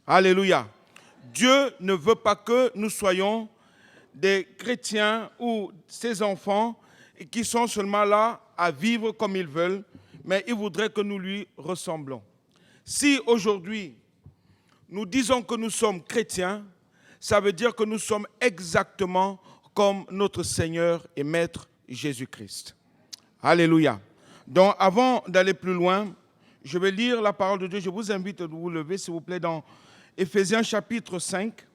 Alléluia. Dieu ne veut pas que nous soyons des chrétiens ou ses enfants qui sont seulement là à vivre comme ils veulent, mais il voudrait que nous lui ressemblons. Si aujourd'hui, nous disons que nous sommes chrétiens, ça veut dire que nous sommes exactement comme notre Seigneur et Maître Jésus-Christ. Alléluia. Donc, avant d'aller plus loin, je vais lire la parole de Dieu. Je vous invite à vous lever, s'il vous plaît, dans Éphésiens chapitre 5.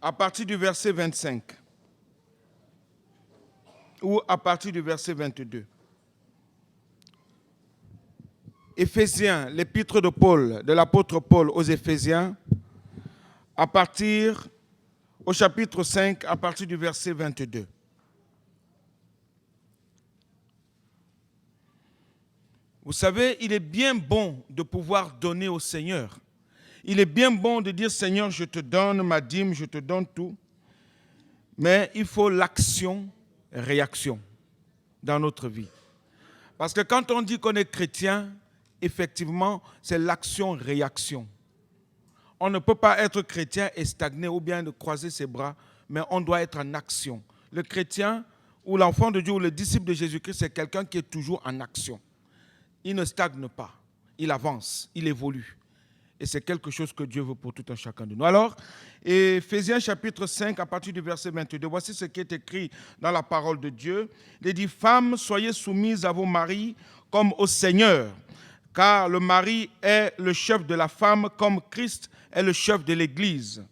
À partir du verset 25. Ou à partir du verset 22. Éphésiens, l'épître de Paul, de l'apôtre Paul aux Éphésiens, à partir au chapitre 5, à partir du verset 22. Vous savez, il est bien bon de pouvoir donner au Seigneur. Il est bien bon de dire, Seigneur, je te donne ma dîme, je te donne tout. Mais il faut l'action-réaction dans notre vie. Parce que quand on dit qu'on est chrétien, effectivement, c'est l'action-réaction. On ne peut pas être chrétien et stagner ou bien de croiser ses bras, mais on doit être en action. Le chrétien ou l'enfant de Dieu ou le disciple de Jésus-Christ, c'est quelqu'un qui est toujours en action. Il ne stagne pas, il avance, il évolue. Et c'est quelque chose que Dieu veut pour tout un chacun de nous. Alors, Éphésiens chapitre 5, à partir du verset 22, voici ce qui est écrit dans la parole de Dieu. Il dit, « Femmes, soyez soumises à vos maris comme au Seigneur, car le mari est le chef de la femme comme Christ est le chef de l'Église. »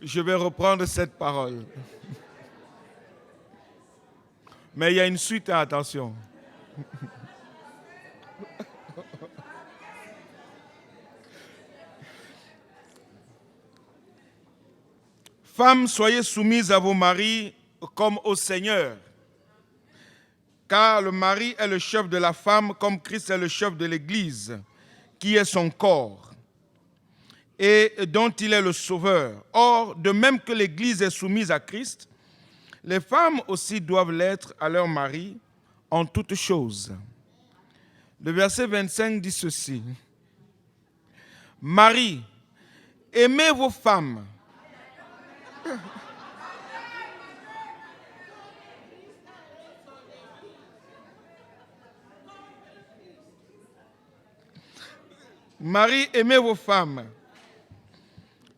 Je vais reprendre cette parole. Mais il y a une suite, attention. Femmes, soyez soumises à vos maris comme au Seigneur, car le mari est le chef de la femme comme Christ est le chef de l'Église, qui est son corps et dont il est le sauveur. Or, de même que l'Église est soumise à Christ, les femmes aussi doivent l'être à leur mari en toutes choses. Le verset 25 dit ceci. « Maris, aimez vos femmes. » Marie, aimez vos femmes,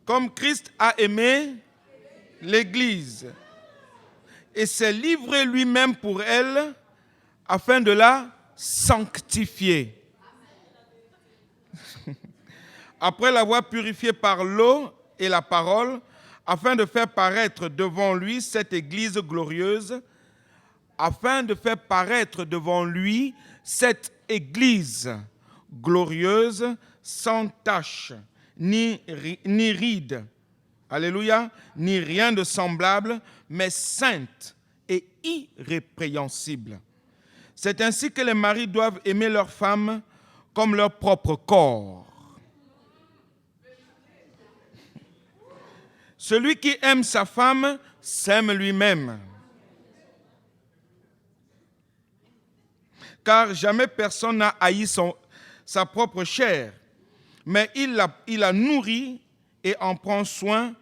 comme Christ a aimé l'Église et s'est livré lui-même pour elle afin de la sanctifier. Après l'avoir purifiée par l'eau et la parole, afin de faire paraître devant lui cette Église glorieuse, afin de faire paraître devant lui cette Église glorieuse, sans tache, ni ride, alléluia, ni rien de semblable, mais sainte et irrépréhensible. C'est ainsi que les maris doivent aimer leurs femmes comme leur propre corps. Celui qui aime sa femme s'aime lui-même. Car jamais personne n'a haï sa propre chair, mais il la nourrit et en prend soin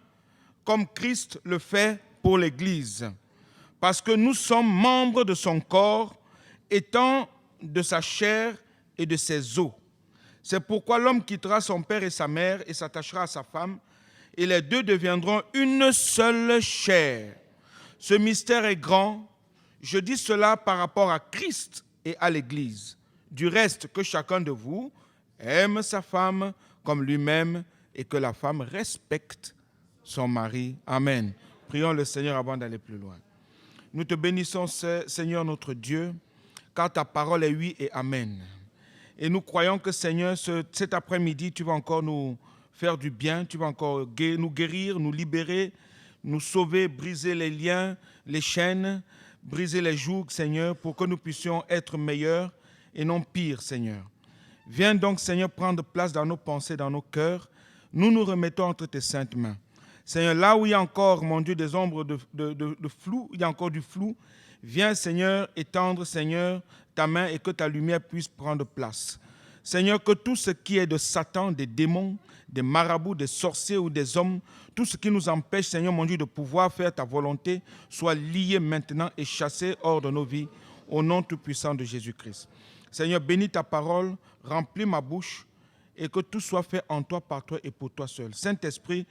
comme Christ le fait pour l'Église. Parce que nous sommes membres de son corps, étant de sa chair et de ses os. C'est pourquoi l'homme quittera son père et sa mère et s'attachera à sa femme, et les deux deviendront une seule chair. Ce mystère est grand. Je dis cela par rapport à Christ et à l'Église. Du reste, que chacun de vous aime sa femme comme lui-même et que la femme respecte son mari. Amen. Prions le Seigneur avant d'aller plus loin. Nous te bénissons, Seigneur notre Dieu, car ta parole est oui et amen. Et nous croyons que, Seigneur, cet après-midi, tu vas encore nous faire du bien, tu vas encore nous guérir, nous libérer, nous sauver, briser les liens, les chaînes, briser les jougs, Seigneur, pour que nous puissions être meilleurs et non pires, Seigneur. Viens donc, Seigneur, prendre place dans nos pensées, dans nos cœurs. Nous nous remettons entre tes saintes mains. Seigneur, là où il y a encore, mon Dieu, des ombres de flou, il y a encore du flou, viens, Seigneur, étendre, Seigneur, ta main et que ta lumière puisse prendre place. Seigneur, que tout ce qui est de Satan, des démons, des marabouts, des sorciers ou des hommes, tout ce qui nous empêche, Seigneur, mon Dieu, de pouvoir faire ta volonté, soit lié maintenant et chassé hors de nos vies, au nom tout-puissant de Jésus-Christ. Seigneur, bénis ta parole, remplis ma bouche et que tout soit fait en toi, par toi et pour toi seul. Saint-Esprit,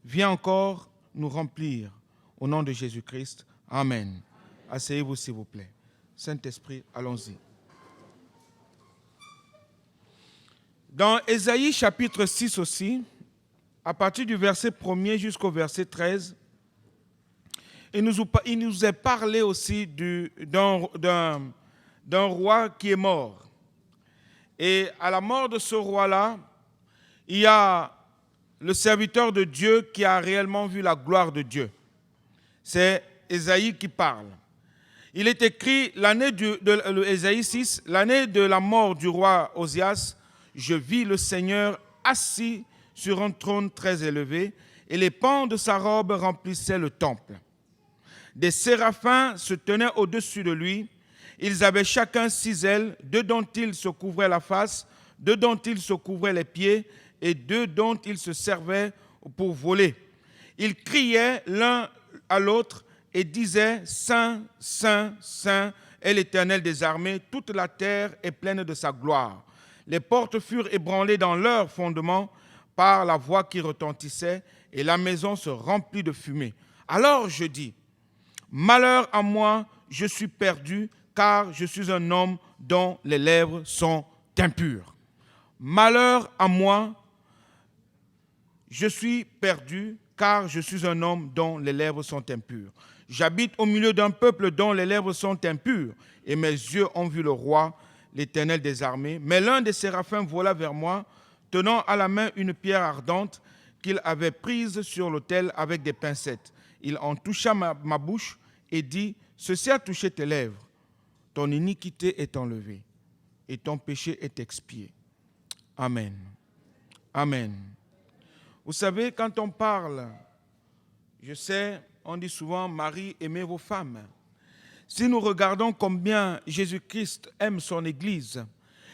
viens encore nous remplir au nom de Jésus-Christ. Amen. Asseyez-vous s'il vous plaît. Saint-Esprit, allons-y. Dans Ésaïe chapitre 6 aussi, à partir du verset 1er jusqu'au verset 13, il nous est parlé aussi d'un roi qui est mort. Et à la mort de ce roi-là, il y a le serviteur de Dieu qui a réellement vu la gloire de Dieu. C'est Ésaïe qui parle. Il est écrit, l'année de Ésaïe 6, l'année de la mort du roi Osias, je vis le Seigneur assis sur un trône très élevé, et les pans de sa robe remplissaient le temple. Des séraphins se tenaient au-dessus de lui. Ils avaient chacun 6 ailes, 2 dont ils se couvraient la face, 2 dont ils se couvraient les pieds, et 2 dont ils se servaient pour voler. Ils criaient l'un à l'autre et disaient « Saint, Saint, Saint est l'Éternel des armées, toute la terre est pleine de sa gloire. » Les portes furent ébranlées dans leur fondement par la voix qui retentissait, et la maison se remplit de fumée. Alors je dis, malheur à moi, je suis perdu, car je suis un homme dont les lèvres sont impures. Malheur à moi, je suis perdu, car je suis un homme dont les lèvres sont impures. J'habite au milieu d'un peuple dont les lèvres sont impures, et mes yeux ont vu le roi, l'Éternel des armées. Mais l'un des séraphins vola vers moi, tenant à la main une pierre ardente qu'il avait prise sur l'autel avec des pincettes. Il en toucha ma bouche et dit, « Ceci a touché tes lèvres. Ton iniquité est enlevée et ton péché est expié. » Amen. Amen. Vous savez, quand on parle, je sais, on dit souvent, Marie, aimez vos femmes. Si nous regardons combien Jésus-Christ aime son Église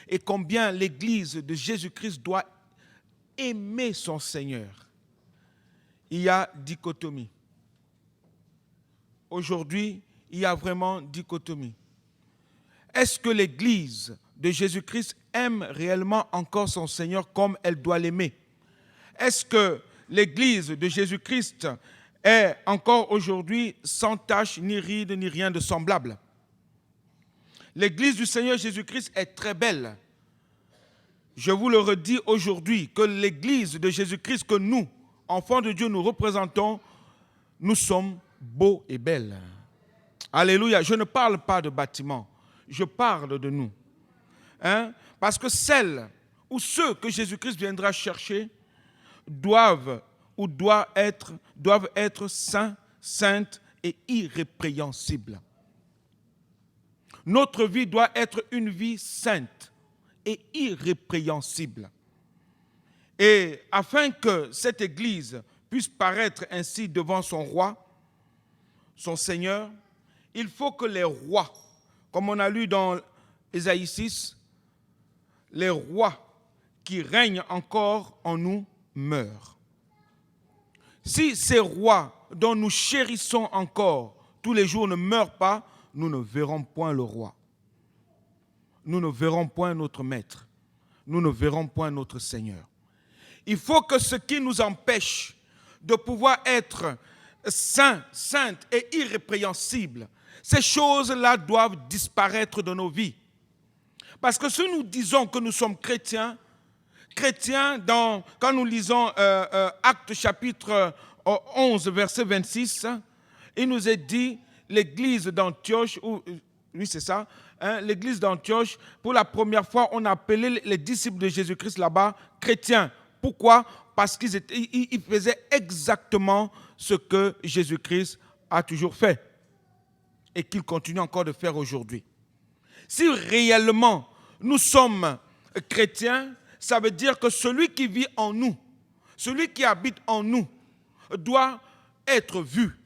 et combien l'Église de Jésus-Christ doit aimer son Seigneur, il y a dichotomie. Aujourd'hui, il y a vraiment dichotomie. Est-ce que l'Église de Jésus-Christ aime réellement encore son Seigneur comme elle doit l'aimer? Est-ce que l'Église de Jésus-Christ est encore aujourd'hui sans tache, ni ride, ni rien de semblable? L'Église du Seigneur Jésus-Christ est très belle. Je vous le redis aujourd'hui, que l'Église de Jésus-Christ que nous, enfants de Dieu, nous représentons, nous sommes beaux et belles. Alléluia. Je ne parle pas de bâtiments, je parle de nous. Parce que celles ou ceux que Jésus-Christ viendra chercher doivent être saints, saintes et irrépréhensibles. Notre vie doit être une vie sainte et irrépréhensible. Et afin que cette Église puisse paraître ainsi devant son roi, son Seigneur, il faut que les rois, comme on a lu dans Ésaïe 6, les rois qui règnent encore en nous meurent. Si ces rois dont nous chérissons encore tous les jours ne meurent pas, nous ne verrons point le roi. Nous ne verrons point notre maître. Nous ne verrons point notre Seigneur. Il faut que ce qui nous empêche de pouvoir être saints, saintes et irrépréhensibles, ces choses-là doivent disparaître de nos vies. Parce que si nous disons que nous sommes chrétiens, quand nous lisons Actes chapitre 11, verset 26, il nous est dit, l'église d'Antioche, oui c'est ça, l'église d'Antioche, pour la première fois, on a appelé les disciples de Jésus-Christ là-bas chrétiens. Pourquoi? Parce qu'ils faisaient exactement ce que Jésus-Christ a toujours fait et qu'il continue encore de faire aujourd'hui. Si réellement nous sommes chrétien, ça veut dire que celui qui vit en nous, celui qui habite en nous, doit être vu,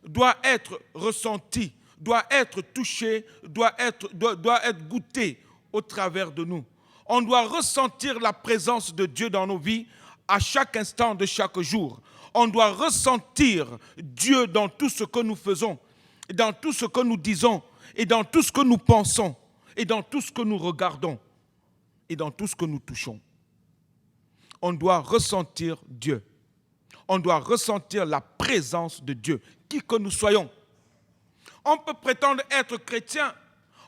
doit être ressenti, doit être touché, doit être goûté au travers de nous. On doit ressentir la présence de Dieu dans nos vies à chaque instant de chaque jour. On doit ressentir Dieu dans tout ce que nous faisons, dans tout ce que nous disons, et dans tout ce que nous pensons, et dans tout ce que nous regardons, et dans tout ce que nous touchons. On doit ressentir Dieu. On doit ressentir la présence de Dieu, qui que nous soyons. On peut prétendre être chrétien,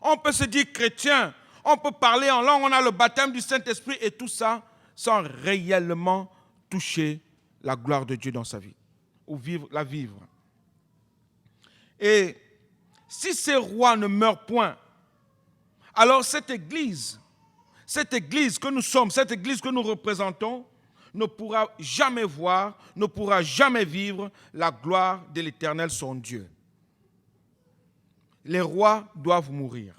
on peut se dire chrétien, on peut parler en langue, on a le baptême du Saint-Esprit et tout ça, sans réellement toucher la gloire de Dieu dans sa vie, ou la vivre. Et si ces rois ne meurent point, alors cette église que nous sommes, cette église que nous représentons, ne pourra jamais voir, ne pourra jamais vivre la gloire de l'Éternel son Dieu. Les rois doivent mourir.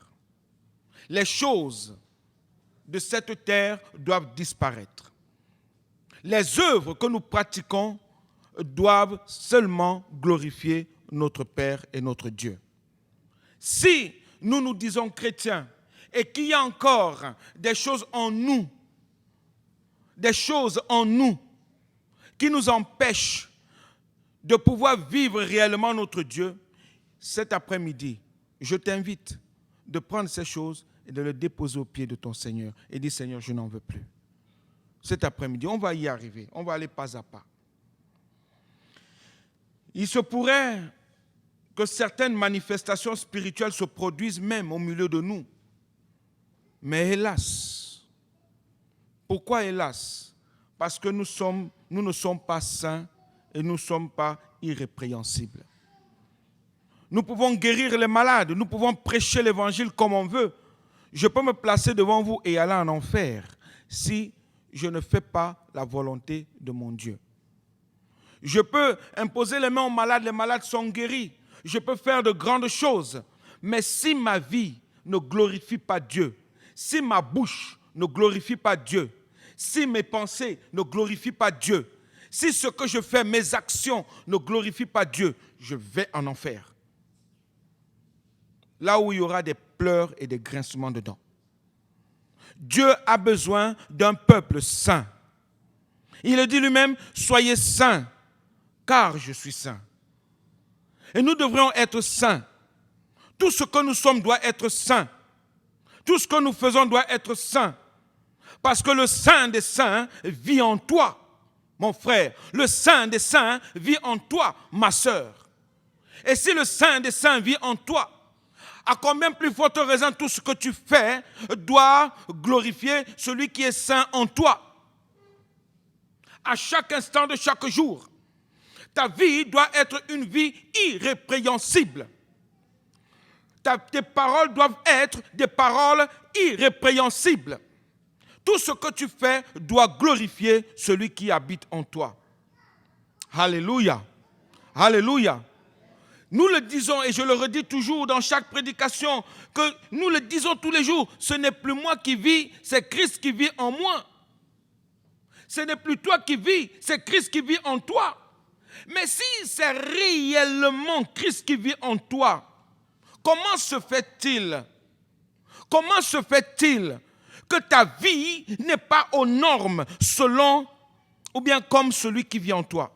Les choses de cette terre doivent disparaître. Les œuvres que nous pratiquons doivent seulement glorifier notre Père et notre Dieu. Si nous nous disons chrétiens et qu'il y a encore des choses en nous qui nous empêchent de pouvoir vivre réellement notre Dieu, cet après-midi, je t'invite de prendre ces choses et de les déposer aux pieds de ton Seigneur et dire, Seigneur, je n'en veux plus. Cet après-midi, on va y arriver, on va aller pas à pas. Il se pourrait que certaines manifestations spirituelles se produisent même au milieu de nous. Mais hélas, pourquoi hélas? Parce que nous ne sommes pas saints et nous ne sommes pas irrépréhensibles. Nous pouvons guérir les malades, nous pouvons prêcher l'évangile comme on veut. Je peux me placer devant vous et aller en enfer si je ne fais pas la volonté de mon Dieu. Je peux imposer les mains aux malades, les malades sont guéris. Je peux faire de grandes choses. Mais si ma vie ne glorifie pas Dieu, si ma bouche ne glorifie pas Dieu, si mes pensées ne glorifient pas Dieu, si ce que je fais, mes actions ne glorifient pas Dieu, je vais en enfer. Là où il y aura des pleurs et des grincements de dents. Dieu a besoin d'un peuple saint. Il a dit lui-même, soyez saints, car je suis saint. Et nous devrions être saints. Tout ce que nous sommes doit être saint. Tout ce que nous faisons doit être saint. Parce que le Saint des Saints vit en toi, mon frère. Le Saint des Saints vit en toi, ma sœur. Et si le Saint des Saints vit en toi, à combien plus forte raison tout ce que tu fais doit glorifier celui qui est saint en toi. À chaque instant de chaque jour, ta vie doit être une vie irrépréhensible. Tes paroles doivent être des paroles irrépréhensibles. Tout ce que tu fais doit glorifier celui qui habite en toi. Alléluia. Alléluia. Nous le disons et je le redis toujours dans chaque prédication, que nous le disons tous les jours, ce n'est plus moi qui vis, c'est Christ qui vit en moi. Ce n'est plus toi qui vis, c'est Christ qui vit en toi. Mais si c'est réellement Christ qui vit en toi, comment se fait-il que ta vie n'est pas aux normes selon ou bien comme celui qui vit en toi?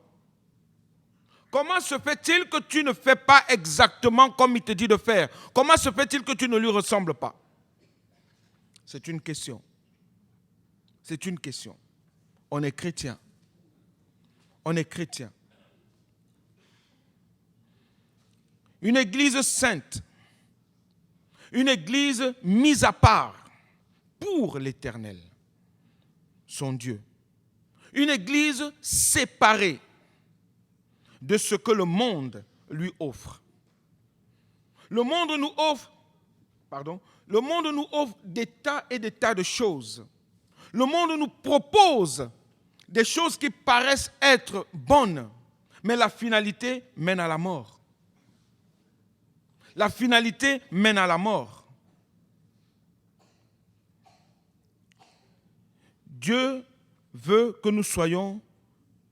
Comment se fait-il que tu ne fais pas exactement comme il te dit de faire? Comment se fait-il que tu ne lui ressembles pas? C'est une question. C'est une question. On est chrétien. On est chrétien. Une église sainte. Une église mise à part pour l'Éternel, son Dieu. Une église séparée de ce que le monde lui offre. Le monde nous offre des tas et des tas de choses. Le monde nous propose des choses qui paraissent être bonnes, mais la finalité mène à la mort. La finalité mène à la mort. Dieu veut que nous soyons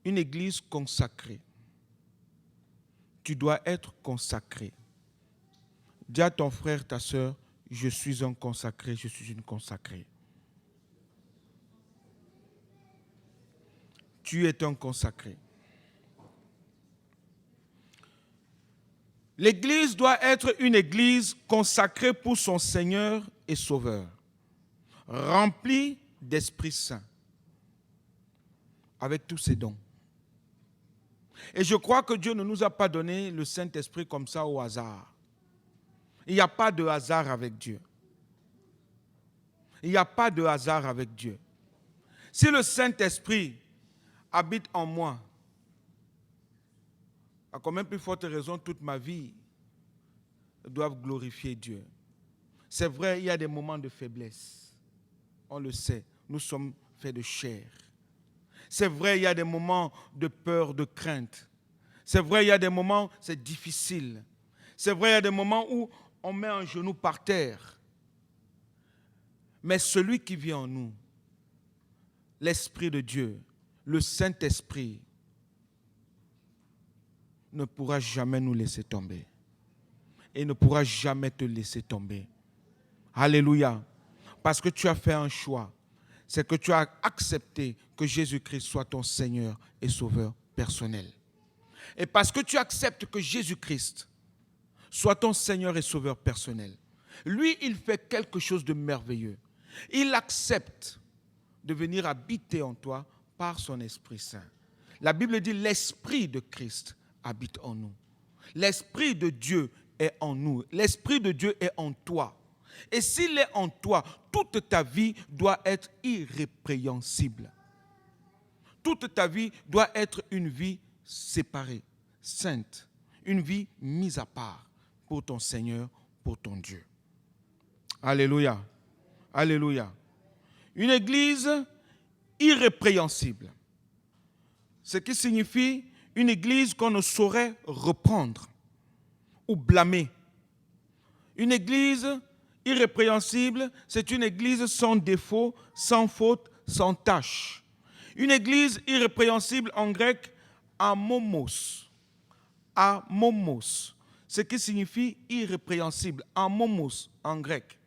une église consacrée. Tu dois être consacré. Dis à ton frère, ta soeur, je suis un consacré, je suis une consacrée. Tu es un consacré. L'église doit être une église consacrée pour son Seigneur et Sauveur, remplie d'Esprit Saint, avec tous ses dons. Et je crois que Dieu ne nous a pas donné le Saint-Esprit comme ça au hasard. Il n'y a pas de hasard avec Dieu. Il n'y a pas de hasard avec Dieu. Si le Saint-Esprit habite en moi, à quand même plus forte raison, toute ma vie doivent glorifier Dieu. C'est vrai, il y a des moments de faiblesse. On le sait, nous sommes faits de chair. C'est vrai, il y a des moments de peur, de crainte. C'est vrai, il y a des moments, c'est difficile. C'est vrai, il y a des moments où on met un genou par terre. Mais celui qui vit en nous, l'Esprit de Dieu, le Saint-Esprit, ne pourra jamais nous laisser tomber. Et ne pourra jamais te laisser tomber. Alléluia. Parce que tu as fait un choix. C'est que tu as accepté que Jésus-Christ soit ton Seigneur et Sauveur personnel. Et parce que tu acceptes que Jésus-Christ soit ton Seigneur et Sauveur personnel, lui, il fait quelque chose de merveilleux. Il accepte de venir habiter en toi par son Esprit Saint. La Bible dit l'Esprit de Christ habite en nous. L'Esprit de Dieu est en nous. L'Esprit de Dieu est en toi. Et s'il est en toi, toute ta vie doit être irrépréhensible. Toute ta vie doit être une vie séparée, sainte, une vie mise à part pour ton Seigneur, pour ton Dieu. Alléluia. Alléluia. Une église irrépréhensible. Ce qui signifie une église qu'on ne saurait reprendre ou blâmer. Une église irrépréhensible, c'est une église sans défaut, sans faute, sans tâche. Une église irrépréhensible en grec, amomos. Amomos, ce qui signifie irrépréhensible. Amomos en grec.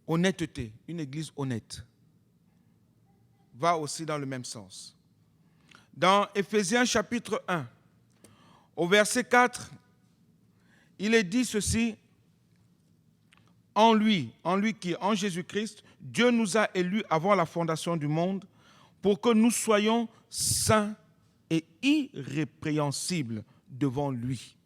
Honnêteté, une église honnête, va aussi dans le même sens. Dans Éphésiens chapitre 1, au verset 4, il est dit ceci: en lui qui est en Jésus-Christ, Dieu nous a élus avant la fondation du monde pour que nous soyons saints et irrépréhensibles devant lui.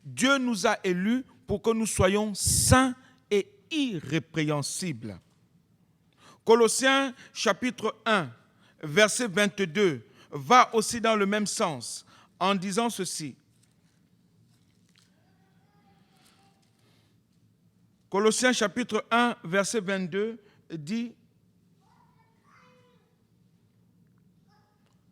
Dieu nous a élus pour que nous soyons saints et irrépréhensibles. Colossiens chapitre 1, verset 22, va aussi dans le même sens en disant ceci. Colossiens chapitre 1, verset 22 dit,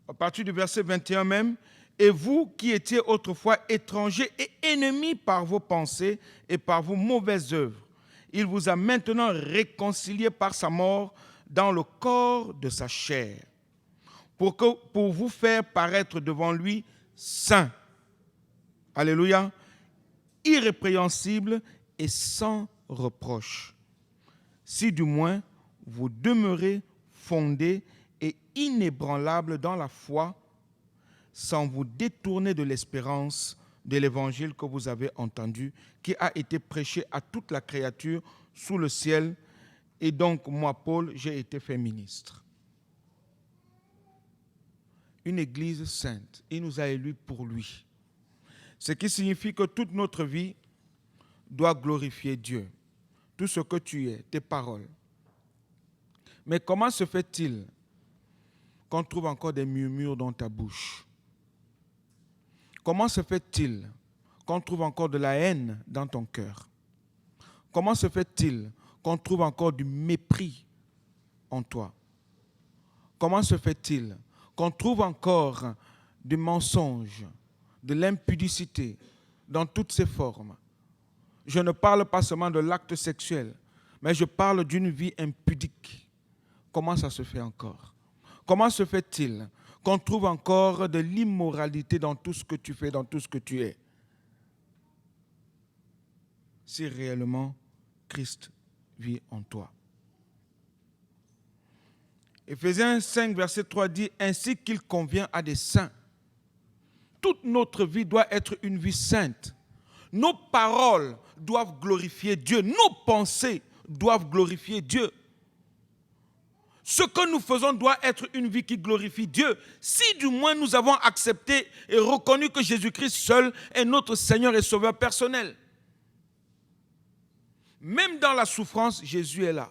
à partir du verset 21 même, « Et vous qui étiez autrefois étrangers et ennemis par vos pensées et par vos mauvaises œuvres, il vous a maintenant réconciliés par sa mort dans le corps de sa chair, pour vous faire paraître devant lui saints. » Alléluia. Irrépréhensibles et sans reproche. Si du moins vous demeurez fondés et inébranlables dans la foi, sans vous détourner de l'espérance de l'évangile que vous avez entendu, qui a été prêché à toute la créature sous le ciel, et donc moi, Paul, j'ai été fait ministre. Une église sainte, il nous a élus pour lui. Ce qui signifie que toute notre vie doit glorifier Dieu. Tout ce que tu es, tes paroles. Mais comment se fait-il qu'on trouve encore des murmures dans ta bouche? Comment se fait-il qu'on trouve encore de la haine dans ton cœur? Comment se fait-il qu'on trouve encore du mépris en toi? Comment se fait-il qu'on trouve encore du mensonge, de l'impudicité dans toutes ses formes? Je ne parle pas seulement de l'acte sexuel, Mais je parle d'une vie impudique. Comment ça se fait encore? Comment se fait-il qu'on trouve encore de l'immoralité dans tout ce que tu fais, dans tout ce que tu es? Si réellement Christ vit en toi. Éphésiens 5, verset 3 dit « Ainsi qu'il convient à des saints ». Toute notre vie doit être une vie sainte. Nos paroles doivent glorifier Dieu. Nos pensées doivent glorifier Dieu. Ce que nous faisons doit être une vie qui glorifie Dieu. Si du moins nous avons accepté et reconnu que Jésus-Christ seul est notre Seigneur et Sauveur personnel. Même dans la souffrance, Jésus est là.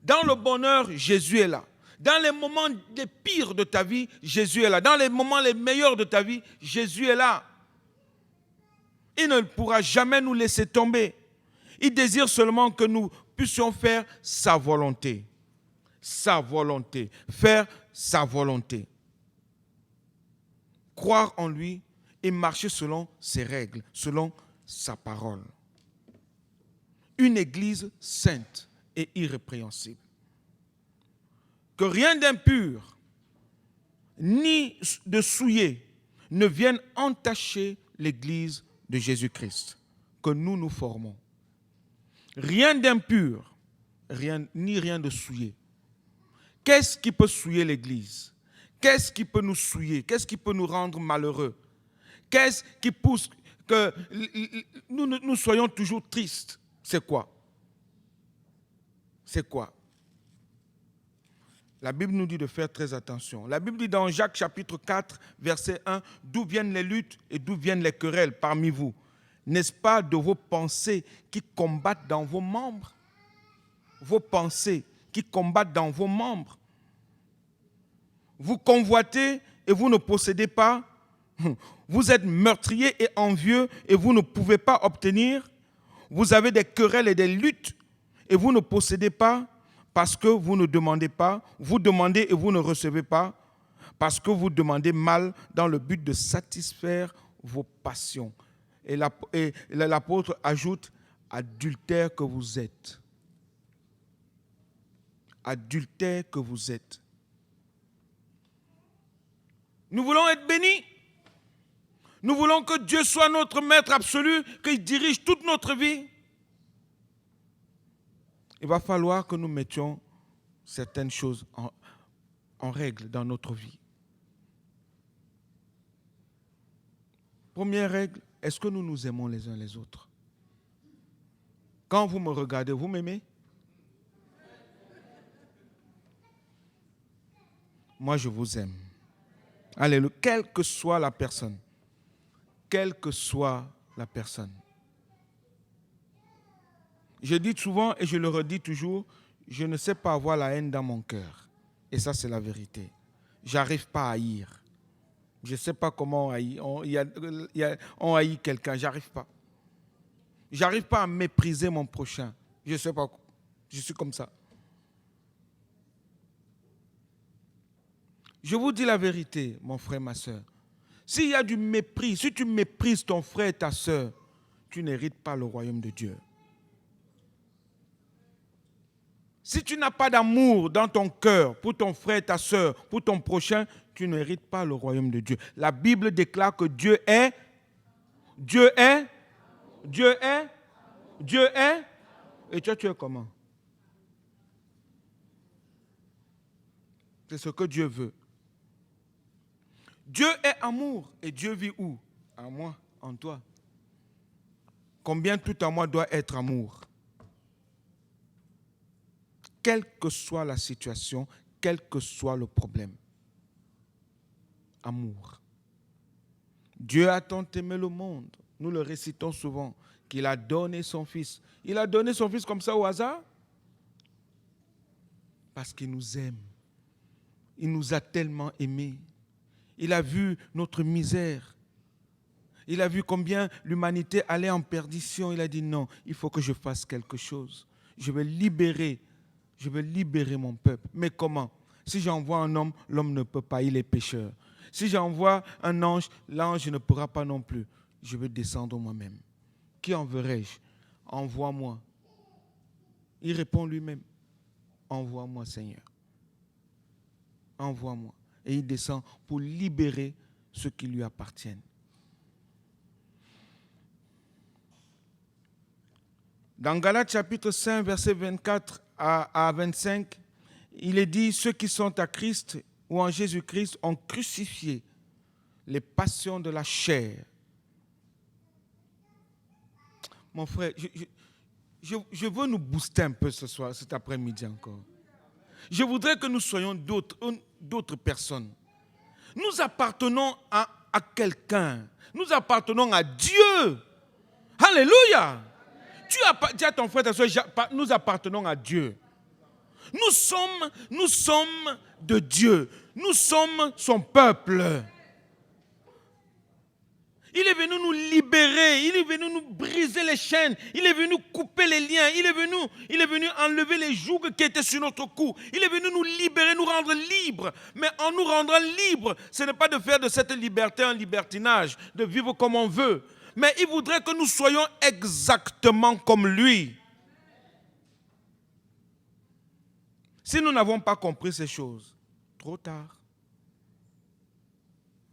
Dans le bonheur, Jésus est là. Dans les moments les pires de ta vie, Jésus est là. Dans les moments les meilleurs de ta vie, Jésus est là. Il ne pourra jamais nous laisser tomber. Il désire seulement que nous puissions faire sa volonté. Sa volonté. Faire sa volonté. Croire en lui et marcher selon ses règles, selon sa parole. Une église sainte et irrépréhensible. Que rien d'impur, ni de souillé, ne vienne entacher l'église de Jésus-Christ que nous formons. Rien d'impur, ni rien de souillé. Qu'est-ce qui peut souiller l'église? Qu'est-ce qui peut nous souiller? Qu'est-ce qui peut nous rendre malheureux? Qu'est-ce qui pousse que nous soyons toujours tristes? C'est quoi? C'est quoi? La Bible nous dit de faire très attention. La Bible dit dans Jacques chapitre 4, verset 1, « D'où viennent les luttes et d'où viennent les querelles parmi vous? N'est-ce pas de vos pensées qui combattent dans vos membres? » Vos pensées qui combattent dans vos membres. Vous convoitez et vous ne possédez pas. Vous êtes meurtrier et envieux et vous ne pouvez pas obtenir. Vous avez des querelles et des luttes et vous ne possédez pas. Parce que vous ne demandez pas, vous demandez et vous ne recevez pas, parce que vous demandez mal dans le but de satisfaire vos passions. Et l'apôtre ajoute, adultère que vous êtes. Adultère que vous êtes. Nous voulons être bénis. Nous voulons que Dieu soit notre maître absolu, qu'il dirige toute notre vie. Il va falloir que nous mettions certaines choses en règle dans notre vie. Première règle, est-ce que nous nous aimons les uns les autres? Quand vous me regardez, vous m'aimez? Moi, je vous aime. Alléluia. Quelle que soit la personne. Quelle que soit la personne. Je dis souvent et je le redis toujours, je ne sais pas avoir la haine dans mon cœur. Et ça, c'est la vérité. Je n'arrive pas à haïr. Je ne sais pas comment on haït. On haït quelqu'un, je n'arrive pas. Je n'arrive pas à mépriser mon prochain. Je ne sais pas. Je suis comme ça. Je vous dis la vérité, mon frère, ma soeur. S'il y a du mépris, si tu méprises ton frère et ta soeur, tu n'hérites pas le royaume de Dieu. Si tu n'as pas d'amour dans ton cœur pour ton frère et ta soeur, pour ton prochain, tu n'hérites pas le royaume de Dieu. La Bible déclare que Dieu est, et toi tu es comment? C'est ce que Dieu veut. Dieu est amour et Dieu vit où? En moi, en toi. Combien tout en moi doit être amour? Quelle que soit la situation, quel que soit le problème. Amour. Dieu a tant aimé le monde, nous le récitons souvent, qu'il a donné son Fils. Il a donné son Fils comme ça au hasard? Parce qu'il nous aime. Il nous a tellement aimés. Il a vu notre misère. Il a vu combien l'humanité allait en perdition. Il a dit non, il faut que je fasse quelque chose. Je vais libérer mon peuple. Mais comment? Si j'envoie un homme, l'homme ne peut pas, il est pécheur. Si j'envoie un ange, l'ange ne pourra pas non plus. Je vais descendre moi-même. Qui enverrai-je? Envoie-moi. Il répond lui-même, envoie-moi Seigneur. Envoie-moi. Et il descend pour libérer ceux qui lui appartiennent. Dans Galates chapitre 5, versets 24 à 25, il est dit, ceux qui sont à Christ ou en Jésus-Christ ont crucifié les passions de la chair. Mon frère, je veux nous booster un peu ce soir, cet après-midi encore. Je voudrais que nous soyons d'autres personnes. Nous appartenons à quelqu'un. Nous appartenons à Dieu. Alléluia. Dis à ton frère, ta soeur, nous appartenons à Dieu. Nous sommes de Dieu. Nous sommes son peuple. Il est venu nous libérer, il est venu nous briser les chaînes, il est venu couper les liens, il est venu enlever les jougs qui étaient sur notre cou. Il est venu nous libérer, nous rendre libres. Mais en nous rendant libres, ce n'est pas de faire de cette liberté un libertinage, de vivre comme on veut. Mais il voudrait que nous soyons exactement comme lui. Si nous n'avons pas compris ces choses, trop tard.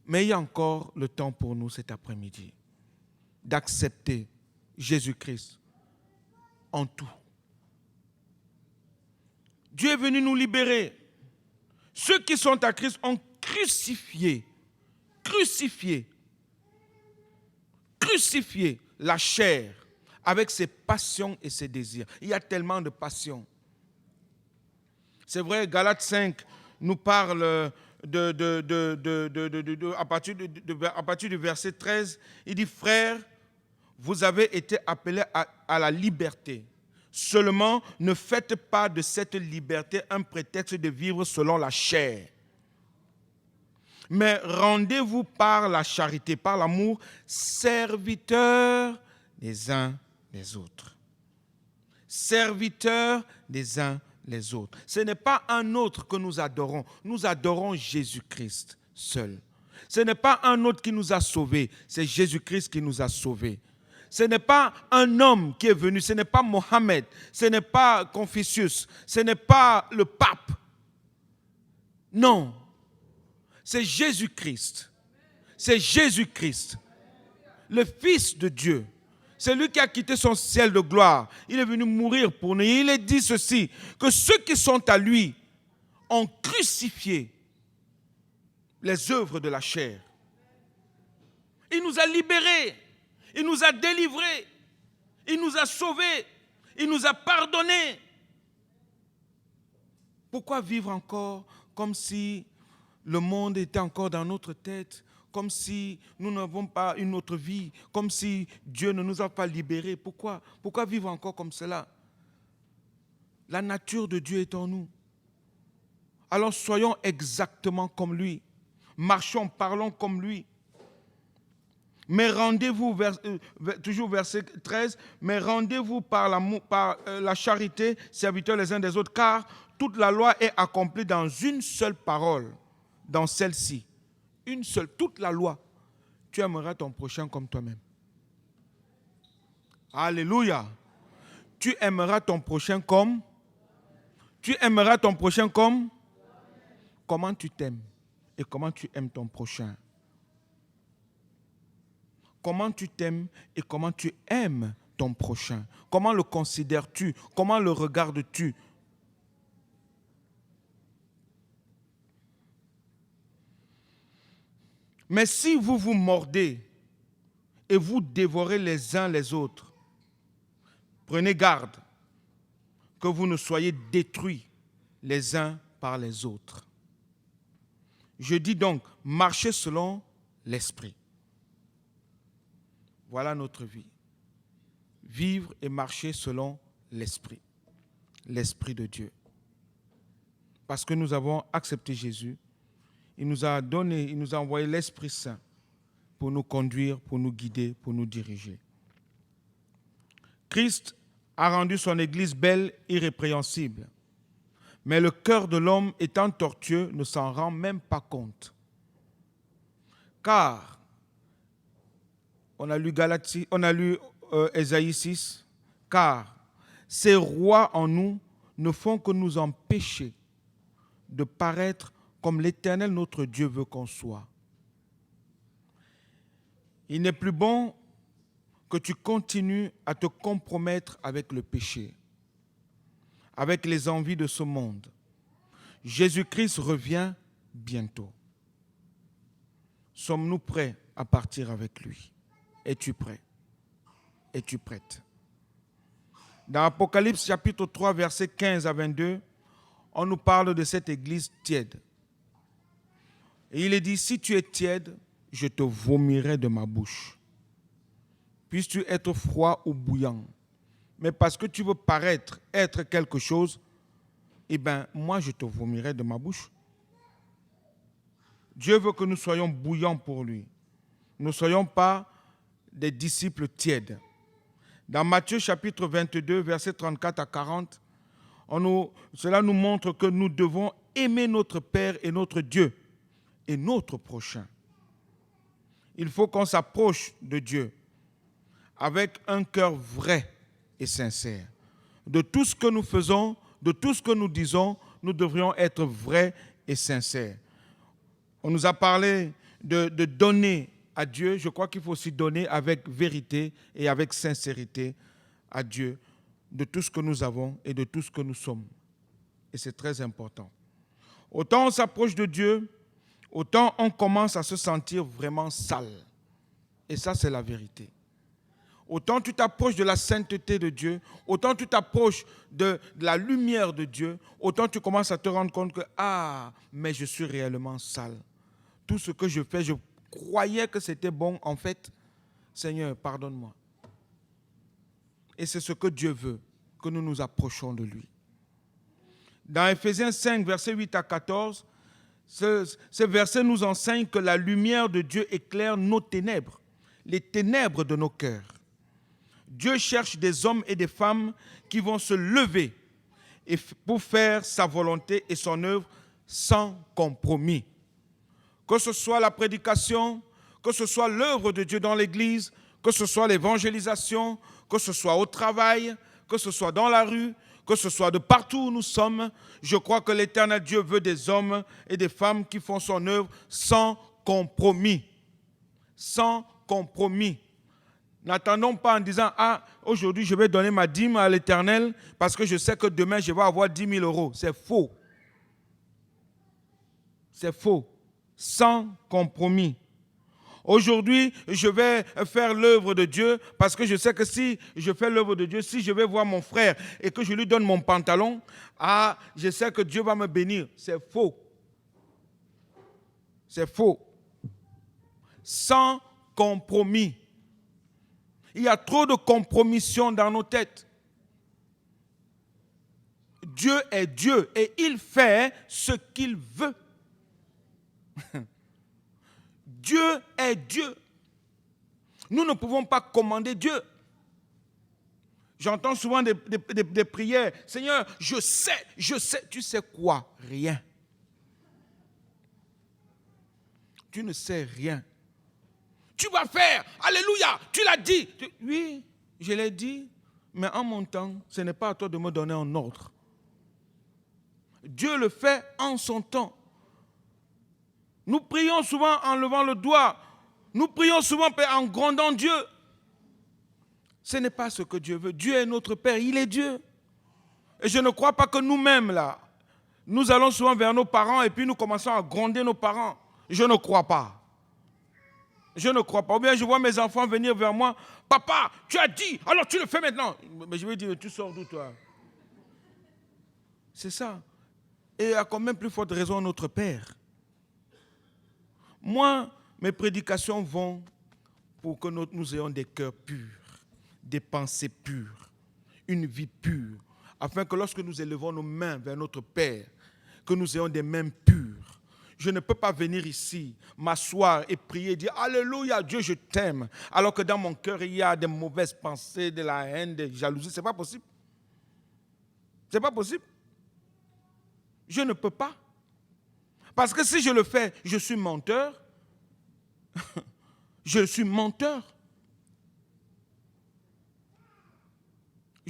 Mais il y a encore le temps pour nous cet après-midi d'accepter Jésus-Christ en tout. Dieu est venu nous libérer. Ceux qui sont à Christ ont crucifié la chair avec ses passions et ses désirs. Il y a tellement de passions. C'est vrai, Galates 5 nous parle à partir du verset 13, il dit, frères, vous avez été appelés à la liberté. Seulement, ne faites pas de cette liberté un prétexte de vivre selon la chair. Mais rendez-vous par la charité, par l'amour, serviteurs les uns des autres. Serviteurs les uns les autres. Ce n'est pas un autre que nous adorons Jésus-Christ seul. Ce n'est pas un autre qui nous a sauvés, c'est Jésus-Christ qui nous a sauvés. Ce n'est pas un homme qui est venu, ce n'est pas Mohammed, ce n'est pas Confucius, ce n'est pas le pape. Non, c'est Jésus-Christ. C'est Jésus-Christ, le Fils de Dieu. C'est lui qui a quitté son ciel de gloire. Il est venu mourir pour nous. Il est dit ceci, que ceux qui sont à lui ont crucifié les œuvres de la chair. Il nous a libérés. Il nous a délivrés. Il nous a sauvés. Il nous a pardonnés. Pourquoi vivre encore comme si le monde était encore dans notre tête, comme si nous n'avons pas une autre vie, comme si Dieu ne nous a pas libérés? Pourquoi vivre encore comme cela? La nature de Dieu est en nous. Alors soyons exactement comme lui. Marchons, parlons comme lui. Mais rendez-vous, toujours verset 13, mais rendez-vous par l'amour, par la charité, serviteurs les uns des autres, car toute la loi est accomplie dans une seule parole, dans celle-ci. Une seule, toute la loi. Tu aimeras ton prochain comme toi-même. Alléluia. Tu aimeras ton prochain comme. Tu aimeras ton prochain comme. Comment tu t'aimes et comment tu aimes ton prochain. Comment tu t'aimes et comment tu aimes ton prochain. Comment le considères-tu? Comment le regardes-tu? Mais si vous vous mordez et vous dévorez les uns les autres, prenez garde que vous ne soyez détruits les uns par les autres. Je dis donc, marchez selon l'esprit. Voilà notre vie. Vivre et marcher selon l'esprit. L'esprit de Dieu. Parce que nous avons accepté Jésus. Il nous a envoyé l'Esprit Saint pour nous conduire, pour nous guider, pour nous diriger. Christ a rendu son Église belle, irrépréhensible. Mais le cœur de l'homme étant tortueux ne s'en rend même pas compte. Car, on a lu Ésaïe 6, car ces rois en nous ne font que nous empêcher de paraître comme l'Éternel notre Dieu veut qu'on soit. Il n'est plus bon que tu continues à te compromettre avec le péché, avec les envies de ce monde. Jésus-Christ revient bientôt. Sommes-nous prêts à partir avec lui? Es-tu prêt? Es-tu prête? Dans Apocalypse chapitre 3, versets 15 à 22, on nous parle de cette église tiède. Et il est dit, si tu es tiède, je te vomirai de ma bouche. Puisses-tu être froid ou bouillant. Mais parce que tu veux paraître être quelque chose, eh bien, moi, je te vomirai de ma bouche. Dieu veut que nous soyons bouillants pour lui. Nous ne soyons pas des disciples tièdes. Dans Matthieu chapitre 22, versets 34 à 40, cela nous montre que nous devons aimer notre Père et notre Dieu et notre prochain. Il faut qu'on s'approche de Dieu avec un cœur vrai et sincère. De tout ce que nous faisons, de tout ce que nous disons, nous devrions être vrais et sincères. On nous a parlé de donner à Dieu. Je crois qu'il faut aussi donner avec vérité et avec sincérité à Dieu de tout ce que nous avons et de tout ce que nous sommes. Et c'est très important. Autant on s'approche de Dieu, autant on commence à se sentir vraiment sale. Et ça, c'est la vérité. Autant tu t'approches de la sainteté de Dieu, autant tu t'approches de la lumière de Dieu, autant tu commences à te rendre compte que, mais je suis réellement sale. Tout ce que je fais, je croyais que c'était bon. En fait, Seigneur, pardonne-moi. Et c'est ce que Dieu veut, que nous nous approchons de lui. Dans Ephésiens 5, versets 8 à 14, ce verset nous enseigne que la lumière de Dieu éclaire nos ténèbres, les ténèbres de nos cœurs. Dieu cherche des hommes et des femmes qui vont se lever pour faire sa volonté et son œuvre sans compromis. Que ce soit la prédication, que ce soit l'œuvre de Dieu dans l'Église, que ce soit l'évangélisation, que ce soit au travail, que ce soit dans la rue, que ce soit de partout où nous sommes, je crois que l'Éternel Dieu veut des hommes et des femmes qui font son œuvre sans compromis. Sans compromis. N'attendons pas en disant, aujourd'hui je vais donner ma dîme à l'Éternel parce que je sais que demain je vais avoir 10 000 euros. C'est faux. C'est faux. Sans compromis. Aujourd'hui, je vais faire l'œuvre de Dieu parce que je sais que si je fais l'œuvre de Dieu, si je vais voir mon frère et que je lui donne mon pantalon, je sais que Dieu va me bénir. C'est faux. C'est faux. Sans compromis. Il y a trop de compromissions dans nos têtes. Dieu est Dieu et il fait ce qu'il veut. Dieu est Dieu. Nous ne pouvons pas commander Dieu. J'entends souvent des prières. Seigneur, je sais. Tu sais quoi? Rien. Tu ne sais rien. Tu vas faire. Alléluia. Tu l'as dit. Oui, je l'ai dit. Mais en mon temps, ce n'est pas à toi de me donner un ordre. Dieu le fait en son temps. Nous prions souvent en levant le doigt. Nous prions souvent en grondant Dieu. Ce n'est pas ce que Dieu veut. Dieu est notre Père, il est Dieu. Et je ne crois pas que nous-mêmes, là, nous allons souvent vers nos parents et puis nous commençons à gronder nos parents. Je ne crois pas. Je ne crois pas. Ou bien je vois mes enfants venir vers moi. Papa, tu as dit, alors tu le fais maintenant. Mais je vais dire, tu sors d'où toi? C'est ça. Et à quand même plus forte raison notre Père. Moi, mes prédications vont pour que nous ayons des cœurs purs, des pensées pures, une vie pure, afin que lorsque nous élevons nos mains vers notre Père, que nous ayons des mains pures. Je ne peux pas venir ici, m'asseoir et prier, dire « Alléluia, Dieu, je t'aime », alors que dans mon cœur, il y a des mauvaises pensées, de la haine, des jalousies. Ce n'est pas possible. Ce n'est pas possible. Je ne peux pas. Parce que si je le fais, je suis menteur. Je suis menteur.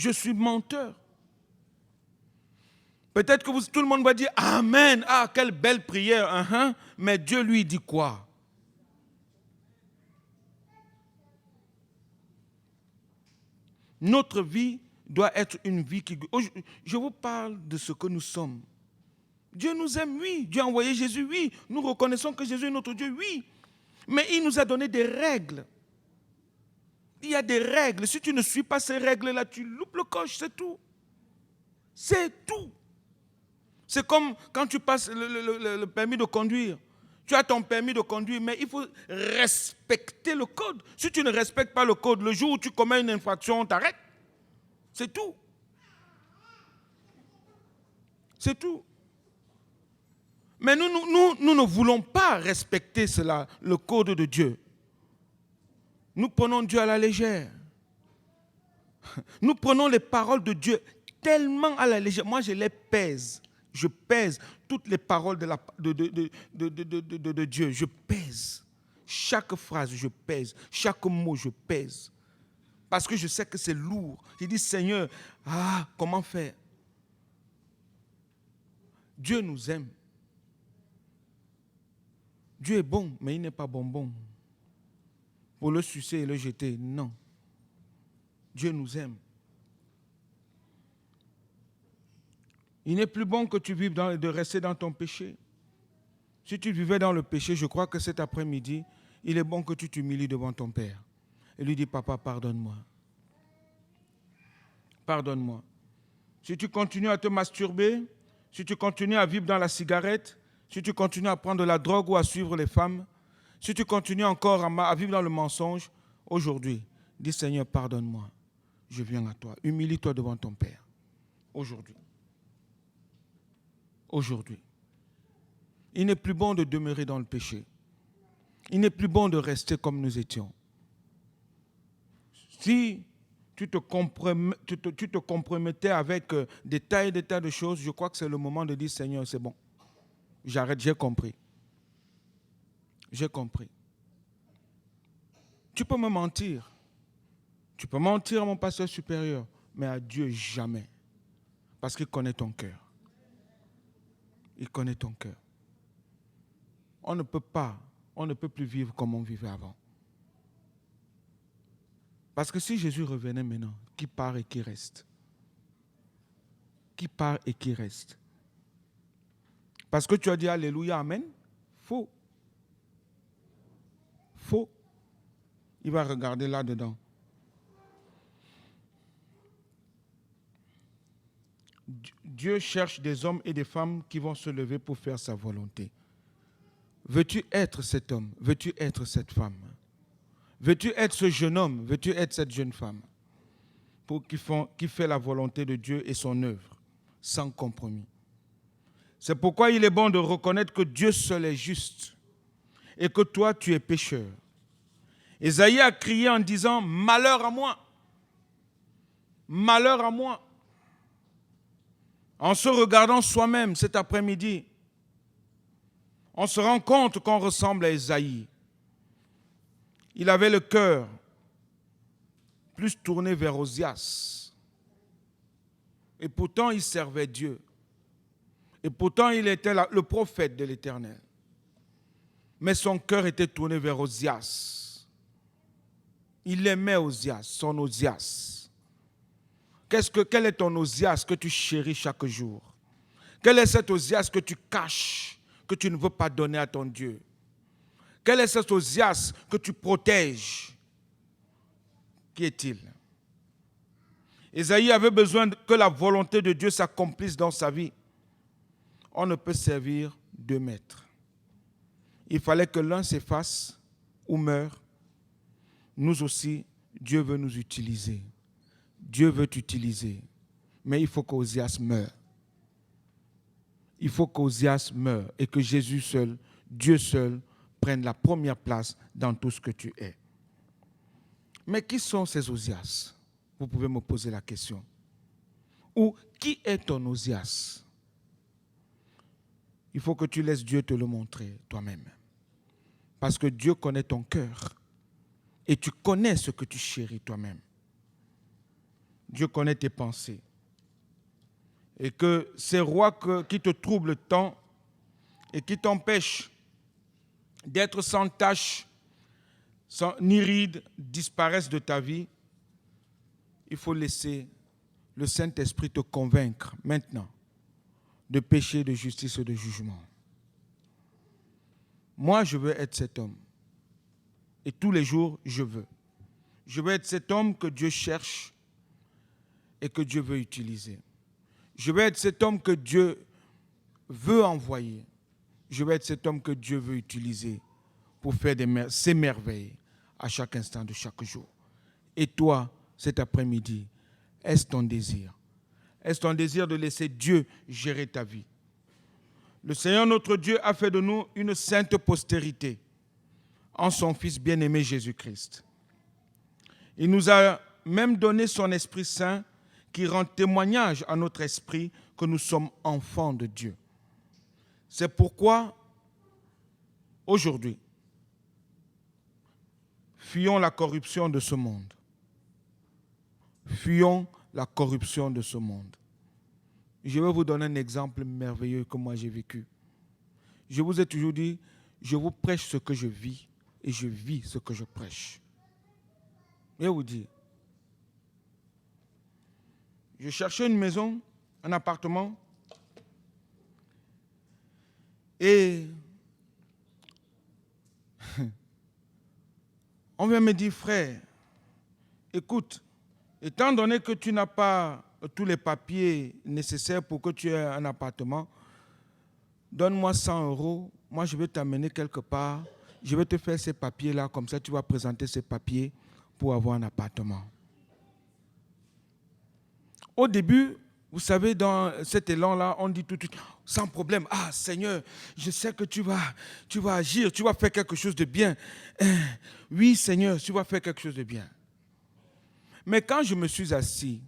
Je suis menteur. Peut-être que tout le monde va dire Amen. Ah, quelle belle prière. Mais Dieu lui dit quoi? Notre vie doit être une vie qui... Je vous parle de ce que nous sommes. Dieu nous aime, oui. Dieu a envoyé Jésus, oui. Nous reconnaissons que Jésus est notre Dieu, oui. Mais il nous a donné des règles. Il y a des règles. Si tu ne suis pas ces règles-là, tu loupes le coche, c'est tout. C'est tout. C'est comme quand tu passes le permis de conduire. Tu as ton permis de conduire, mais il faut respecter le code. Si tu ne respectes pas le code, le jour où tu commets une infraction, on t'arrête. C'est tout. C'est tout. Mais nous ne voulons pas respecter cela, le code de Dieu. Nous prenons Dieu à la légère. Nous prenons les paroles de Dieu tellement à la légère. Moi, je les pèse. Je pèse toutes les paroles de Dieu. Je pèse. Chaque phrase, je pèse. Chaque mot, je pèse. Parce que je sais que c'est lourd. Je dis, Seigneur, comment faire? Dieu nous aime. Dieu est bon, mais il n'est pas bonbon. Pour le sucer et le jeter, non. Dieu nous aime. Il n'est plus bon que tu vives de rester dans ton péché. Si tu vivais dans le péché, je crois que cet après-midi, il est bon que tu t'humilies devant ton Père. Et lui dis, Papa, pardonne-moi. Pardonne-moi. Si tu continues à te masturber, si tu continues à vivre dans la cigarette, si tu continues à prendre de la drogue ou à suivre les femmes, si tu continues encore à vivre dans le mensonge, aujourd'hui, dis Seigneur, pardonne-moi. Je viens à toi. Humilie-toi devant ton Père. Aujourd'hui. Aujourd'hui. Il n'est plus bon de demeurer dans le péché. Il n'est plus bon de rester comme nous étions. Si tu te compromettais avec des tas et des tas de choses, je crois que c'est le moment de dire Seigneur, c'est bon. J'arrête, j'ai compris. J'ai compris. Tu peux me mentir. Tu peux mentir à mon pasteur supérieur, mais à Dieu jamais. Parce qu'il connaît ton cœur. Il connaît ton cœur. On ne peut plus vivre comme on vivait avant. Parce que si Jésus revenait maintenant, qui part et qui reste? Qui part et qui reste? Parce que tu as dit Alléluia, Amen. Faux. Faux. Il va regarder là-dedans. Dieu cherche des hommes et des femmes qui vont se lever pour faire sa volonté. Veux-tu être cet homme? Veux-tu être cette femme? Veux-tu être ce jeune homme? Veux-tu être cette jeune femme? Qui fait la volonté de Dieu et son œuvre, sans compromis. C'est pourquoi il est bon de reconnaître que Dieu seul est juste et que toi, tu es pécheur. Ésaïe a crié en disant « Malheur à moi! Malheur à moi !» En se regardant soi-même cet après-midi, on se rend compte qu'on ressemble à Ésaïe. Il avait le cœur plus tourné vers Osias. Et pourtant, il servait Dieu. Et pourtant, il était le prophète de l'Éternel. Mais son cœur était tourné vers Osias. Il aimait Osias, son Osias. Quel est ton Osias que tu chéris chaque jour? Quel est cet Osias que tu caches, que tu ne veux pas donner à ton Dieu? Quel est cet Osias que tu protèges? Qui est-il? Ésaïe avait besoin que la volonté de Dieu s'accomplisse dans sa vie. On ne peut servir deux maîtres. Il fallait que l'un s'efface ou meure. Nous aussi, Dieu veut nous utiliser. Dieu veut t'utiliser. Mais il faut qu'Osias meure. Il faut qu'Osias meure et que Jésus seul, Dieu seul, prenne la première place dans tout ce que tu es. Mais qui sont ces Osias? Vous pouvez me poser la question. Ou qui est ton Osias? Il faut que tu laisses Dieu te le montrer toi-même. Parce que Dieu connaît ton cœur. Et tu connais ce que tu chéris toi-même. Dieu connaît tes pensées. Et que ces rois qui te troublent tant et qui t'empêchent d'être sans tache, ni ride, disparaissent de ta vie, il faut laisser le Saint-Esprit te convaincre maintenant de péché, de justice et de jugement. Moi, je veux être cet homme. Et tous les jours, je veux. Je veux être cet homme que Dieu cherche et que Dieu veut utiliser. Je veux être cet homme que Dieu veut envoyer. Je veux être cet homme que Dieu veut utiliser pour faire ses merveilles à chaque instant de chaque jour. Et toi, cet après-midi, est-ce ton désir? Est-ce ton désir de laisser Dieu gérer ta vie? Le Seigneur notre Dieu a fait de nous une sainte postérité en son Fils bien-aimé Jésus-Christ. Il nous a même donné son Esprit Saint qui rend témoignage à notre esprit que nous sommes enfants de Dieu. C'est pourquoi, aujourd'hui, fuyons la corruption de ce monde. Fuyons la corruption de ce monde. Je vais vous donner un exemple merveilleux que moi j'ai vécu. Je vous ai toujours dit, je vous prêche ce que je vis et je vis ce que je prêche. Je vais vous dire, je cherchais une maison, un appartement, et on vient me dire, frère, écoute, étant donné que tu n'as pas tous les papiers nécessaires pour que tu aies un appartement, donne-moi 100 €, moi je vais t'amener quelque part, je vais te faire ces papiers-là, comme ça tu vas présenter ces papiers pour avoir un appartement. Au début, vous savez, dans cet élan-là, on dit tout de suite, sans problème, ah Seigneur, je sais que tu vas agir, tu vas faire quelque chose de bien. Oui Seigneur, tu vas faire quelque chose de bien. Mais quand je me suis assis,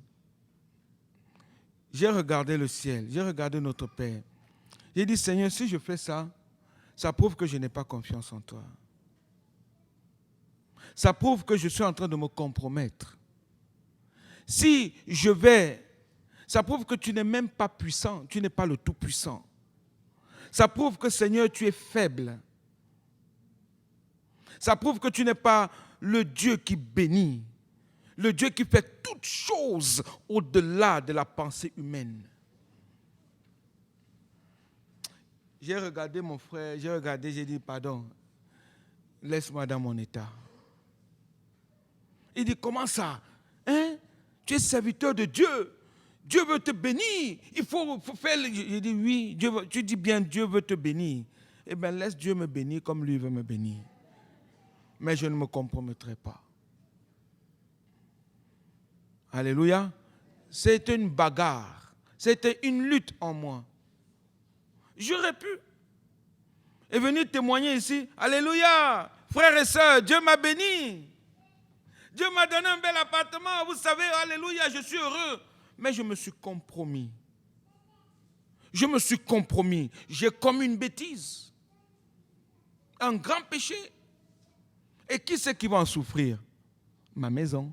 j'ai regardé le ciel, j'ai regardé notre Père. J'ai dit, Seigneur, si je fais ça, ça prouve que je n'ai pas confiance en toi. Ça prouve que je suis en train de me compromettre. Si je vais, ça prouve que tu n'es même pas puissant, tu n'es pas le tout-puissant. Ça prouve que, Seigneur, tu es faible. Ça prouve que tu n'es pas le Dieu qui bénit, le Dieu qui fait toutes choses au-delà de la pensée humaine. J'ai regardé mon frère, j'ai dit, pardon, laisse-moi dans mon état. Il dit, comment ça? Hein? Tu es serviteur de Dieu. Dieu veut te bénir. Il faut faire... J'ai dit, oui, tu dis bien, Dieu veut te bénir. Eh bien, laisse Dieu me bénir comme lui veut me bénir. Mais je ne me compromettrai pas. Alléluia. C'était une bagarre. C'était une lutte en moi. J'aurais pu. Et venir témoigner ici. Alléluia. Frères et sœurs, Dieu m'a béni. Dieu m'a donné un bel appartement. Vous savez, alléluia, je suis heureux. Mais je me suis compromis. Je me suis compromis. J'ai commis une bêtise. Un grand péché. Et qui c'est qui va en souffrir? Ma maison.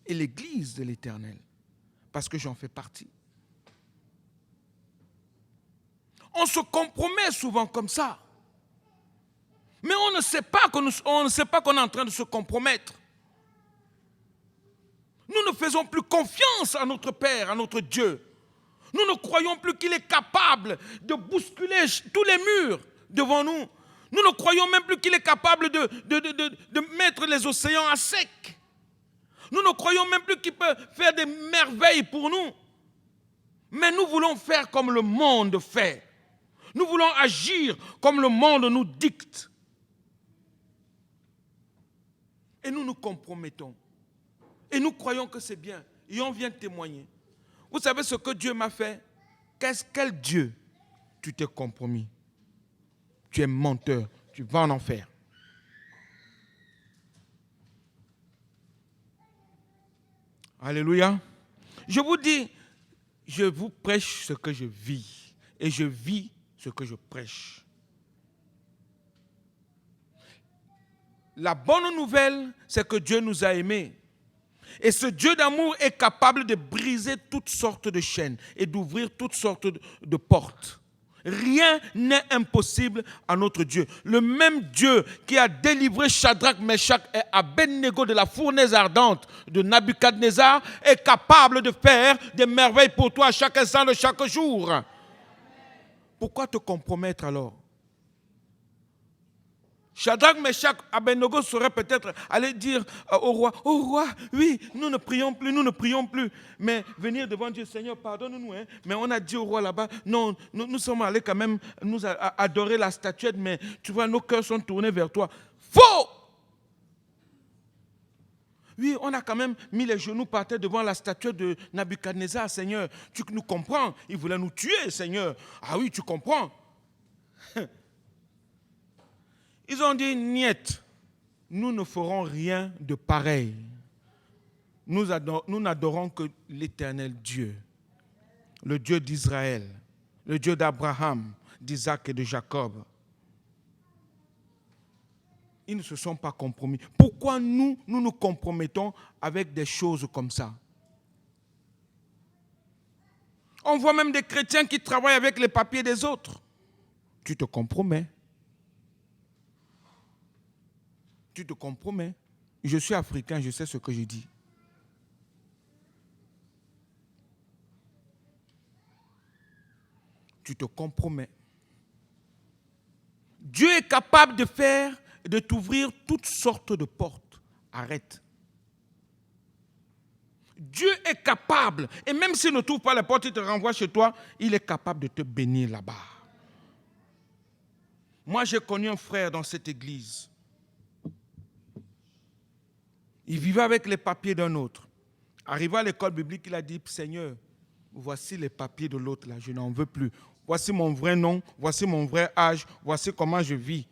Et l'église de l'Éternel. Parce que j'en fais partie. On se compromet souvent comme ça. Mais on ne sait pas qu'on est en train de se compromettre. Nous ne faisons plus confiance à notre Père, à notre Dieu. Nous ne croyons plus qu'il est capable de bousculer tous les murs devant nous. Nous ne croyons même plus qu'il est capable de mettre les océans à sec. Nous ne croyons même plus qu'il peut faire des merveilles pour nous. Mais nous voulons faire comme le monde fait. Nous voulons agir comme le monde nous dicte. Et nous nous compromettons. Et nous croyons que c'est bien. Et on vient témoigner. Vous savez ce que Dieu m'a fait? Quel Dieu? Tu t'es compromis. Tu es menteur. Tu vas en enfer. Alléluia. Je vous dis, je vous prêche ce que je vis. Et je vis ce que je prêche. La bonne nouvelle, c'est que Dieu nous a aimés. Et ce Dieu d'amour est capable de briser toutes sortes de chaînes et d'ouvrir toutes sortes de portes. Rien n'est impossible à notre Dieu. Le même Dieu qui a délivré Shadrach, Meshach et Abednego de la fournaise ardente de Nabuchodonosor est capable de faire des merveilles pour toi à chaque instant de chaque jour. Pourquoi te compromettre alors? Shadrach, Meshach, Abednego serait peut-être aller dire au roi, oui, nous ne prions plus. Mais venir devant Dieu, Seigneur, pardonne-nous. Mais on a dit au roi là-bas, non, nous sommes allés quand même nous adorer la statuette, mais tu vois, nos cœurs sont tournés vers toi. Faux! Oui, on a quand même mis les genoux par terre devant la statue de Nabuchodonosor, Seigneur. Tu nous comprends? Il voulait nous tuer, Seigneur. Ah oui, tu comprends? Ils ont dit, niet, nous ne ferons rien de pareil. Nous n'adorons que l'éternel Dieu, le Dieu d'Israël, le Dieu d'Abraham, d'Isaac et de Jacob. Ils ne se sont pas compromis. Pourquoi nous nous compromettons avec des choses comme ça? On voit même des chrétiens qui travaillent avec les papiers des autres. Tu te compromets. Tu te compromets. Je suis africain, je sais ce que je dis. Tu te compromets. Dieu est capable de faire, de t'ouvrir toutes sortes de portes. Arrête. Dieu est capable, et même s'il ne t'ouvre pas la porte, il te renvoie chez toi, il est capable de te bénir là-bas. Moi, j'ai connu un frère dans cette église. Il vivait avec les papiers d'un autre. Arrivé à l'école biblique, il a dit, Seigneur, voici les papiers de l'autre là, je n'en veux plus. Voici mon vrai nom, voici mon vrai âge, voici comment je vis.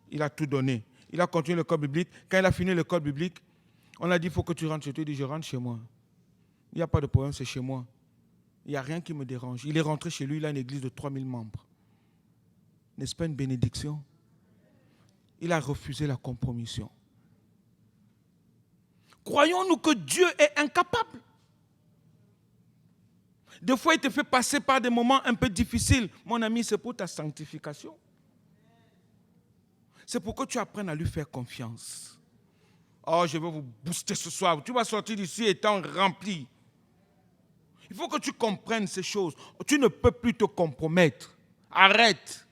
Il a tout donné. Il a continué l'école biblique. Quand il a fini l'école biblique, on a dit, il faut que tu rentres chez toi. Il dit, je rentre chez moi. Il n'y a pas de problème, c'est chez moi. Il n'y a rien qui me dérange. Il est rentré chez lui, il a une église de 3000 membres. N'est-ce pas une bénédiction? Il a refusé la compromission. Croyons-nous que Dieu est incapable? Des fois, il te fait passer par des moments un peu difficiles. Mon ami, c'est pour ta sanctification. C'est pour que tu apprennes à lui faire confiance. Oh, je vais vous booster ce soir. Tu vas sortir d'ici étant rempli. Il faut que tu comprennes ces choses. Tu ne peux plus te compromettre. Arrête.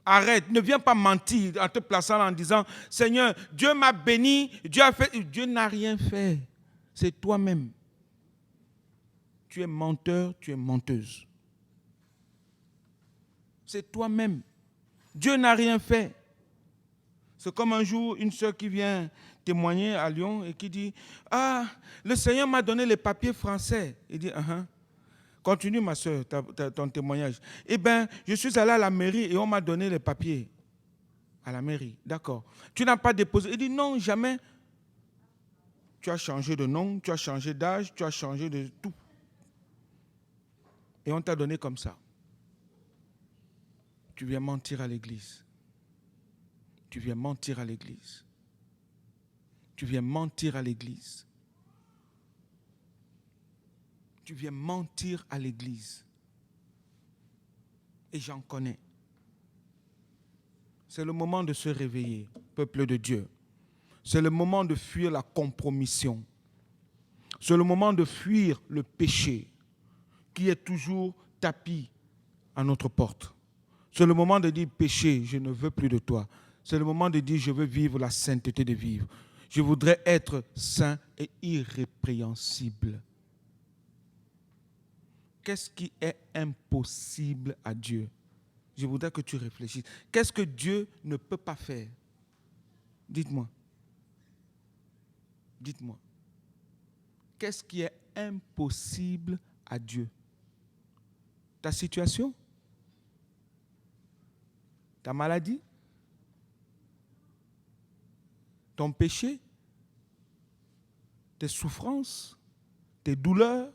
Arrête. Ne viens pas mentir en te plaçant en disant, Seigneur, Dieu m'a béni, Dieu a fait. Dieu n'a rien fait. C'est toi-même. Tu es menteur, tu es menteuse. C'est toi-même. Dieu n'a rien fait. C'est comme un jour, une soeur qui vient témoigner à Lyon et qui dit, ah, le Seigneur m'a donné les papiers français. Il dit, continue ma soeur, ton témoignage. Eh bien, je suis allé à la mairie et on m'a donné les papiers. À la mairie, d'accord. Tu n'as pas déposé. Il dit, non, jamais. Tu as changé de nom, tu as changé d'âge, tu as changé de tout. Et on t'a donné comme ça. Tu viens mentir à l'église. Tu viens mentir à l'église. Tu viens mentir à l'église. Tu viens mentir à l'église. Et j'en connais. C'est le moment de se réveiller, peuple de Dieu. C'est le moment de fuir la compromission. C'est le moment de fuir le péché qui est toujours tapis à notre porte. C'est le moment de dire, péché, je ne veux plus de toi. C'est le moment de dire, je veux vivre la sainteté de vivre. Je voudrais être saint et irrépréhensible. Qu'est-ce qui est impossible à Dieu? Je voudrais que tu réfléchisses. Qu'est-ce que Dieu ne peut pas faire? Dites-moi. Dites-moi. Qu'est-ce qui est impossible à Dieu? Ta situation? Ta maladie? Ton péché? Tes souffrances? Tes douleurs?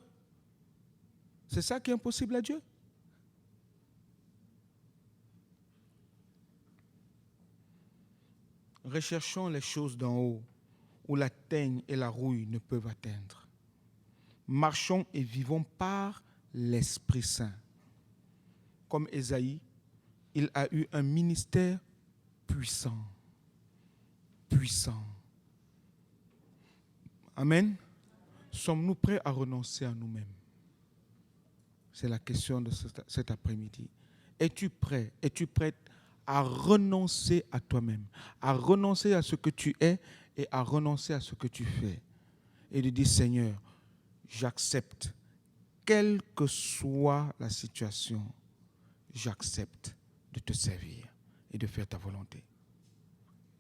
C'est ça qui est impossible à Dieu? Recherchons les choses d'en haut, où la teigne et la rouille ne peuvent atteindre. Marchons et vivons par l'Esprit Saint. Comme Ésaïe, il a eu un ministère puissant. Puissant. Amen. Sommes-nous prêts à renoncer à nous-mêmes? C'est la question de cet après-midi. Es-tu prêt? Es-tu prête à renoncer à toi-même, à renoncer à ce que tu es et à renoncer à ce que tu fais? Et de dire, Seigneur, j'accepte, quelle que soit la situation, j'accepte de te servir et de faire ta volonté.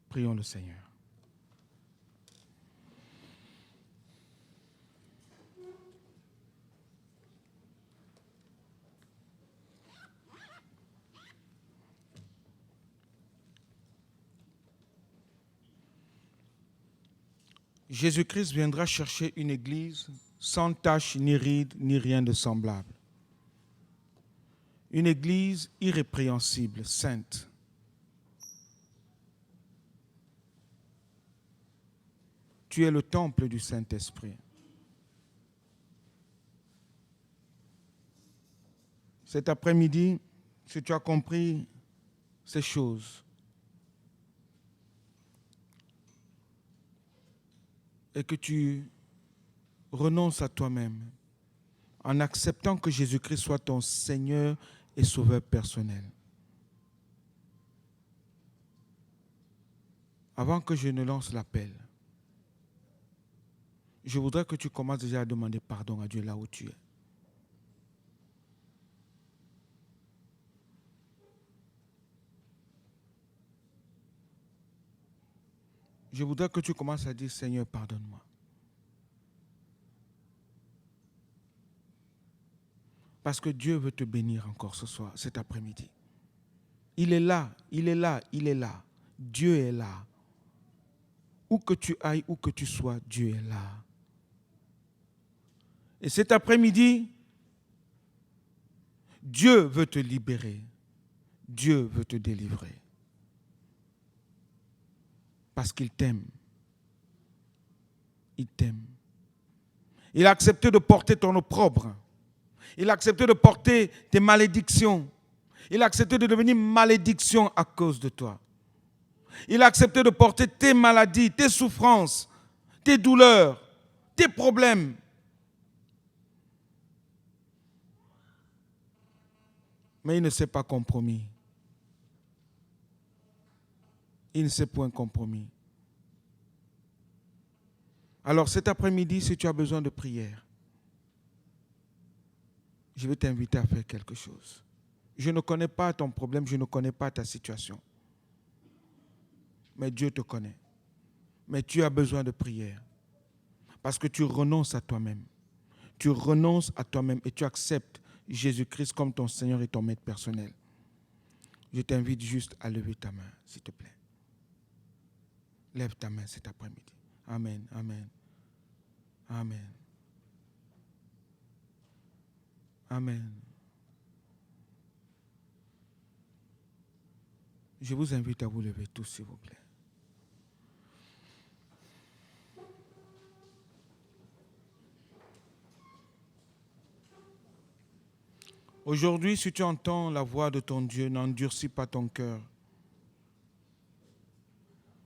Prions le Seigneur. Jésus-Christ viendra chercher une église sans tache, ni ride, ni rien de semblable. Une église irrépréhensible, sainte. Tu es le temple du Saint-Esprit. Cet après-midi, si tu as compris ces choses, et que tu renonces à toi-même en acceptant que Jésus-Christ soit ton Seigneur et Sauveur personnel. Avant que je ne lance l'appel, je voudrais que tu commences déjà à demander pardon à Dieu là où tu es. Je voudrais que tu commences à dire, Seigneur, pardonne-moi. Parce que Dieu veut te bénir encore ce soir, cet après-midi. Il est là, il est là, il est là. Dieu est là. Où que tu ailles, où que tu sois, Dieu est là. Et cet après-midi, Dieu veut te libérer. Dieu veut te délivrer. Parce qu'il t'aime. Il t'aime. Il a accepté de porter ton opprobre. Il a accepté de porter tes malédictions. Il a accepté de devenir malédiction à cause de toi. Il a accepté de porter tes maladies, tes souffrances, tes douleurs, tes problèmes. Mais il ne s'est pas compromis. Il ne s'est point compromis. Alors cet après-midi, si tu as besoin de prière, je vais t'inviter à faire quelque chose. Je ne connais pas ton problème, je ne connais pas ta situation. Mais Dieu te connaît. Mais tu as besoin de prière. Parce que tu renonces à toi-même. Tu renonces à toi-même et tu acceptes Jésus-Christ comme ton Seigneur et ton Maître personnel. Je t'invite juste à lever ta main, s'il te plaît. Lève ta main cet après-midi. Amen, amen. Amen. Amen. Je vous invite à vous lever tous, s'il vous plaît. Aujourd'hui, si tu entends la voix de ton Dieu, n'endurcis pas ton cœur.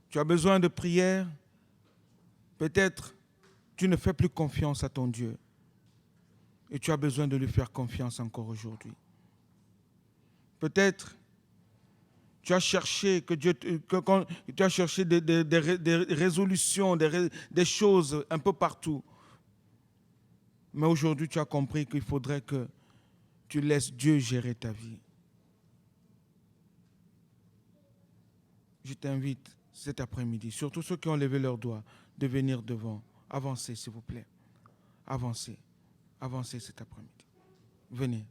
Tu as besoin de prière. Peut-être tu ne fais plus confiance à ton Dieu. Et tu as besoin de lui faire confiance encore aujourd'hui. Peut-être tu as cherché tu as cherché des résolutions, des choses un peu partout. Mais aujourd'hui, tu as compris qu'il faudrait que tu laisses Dieu gérer ta vie. Je t'invite cet après-midi, surtout ceux qui ont levé leurs doigts, de venir devant. Avancez, s'il vous plaît. Avancez. Avancez cet après-midi. Venez.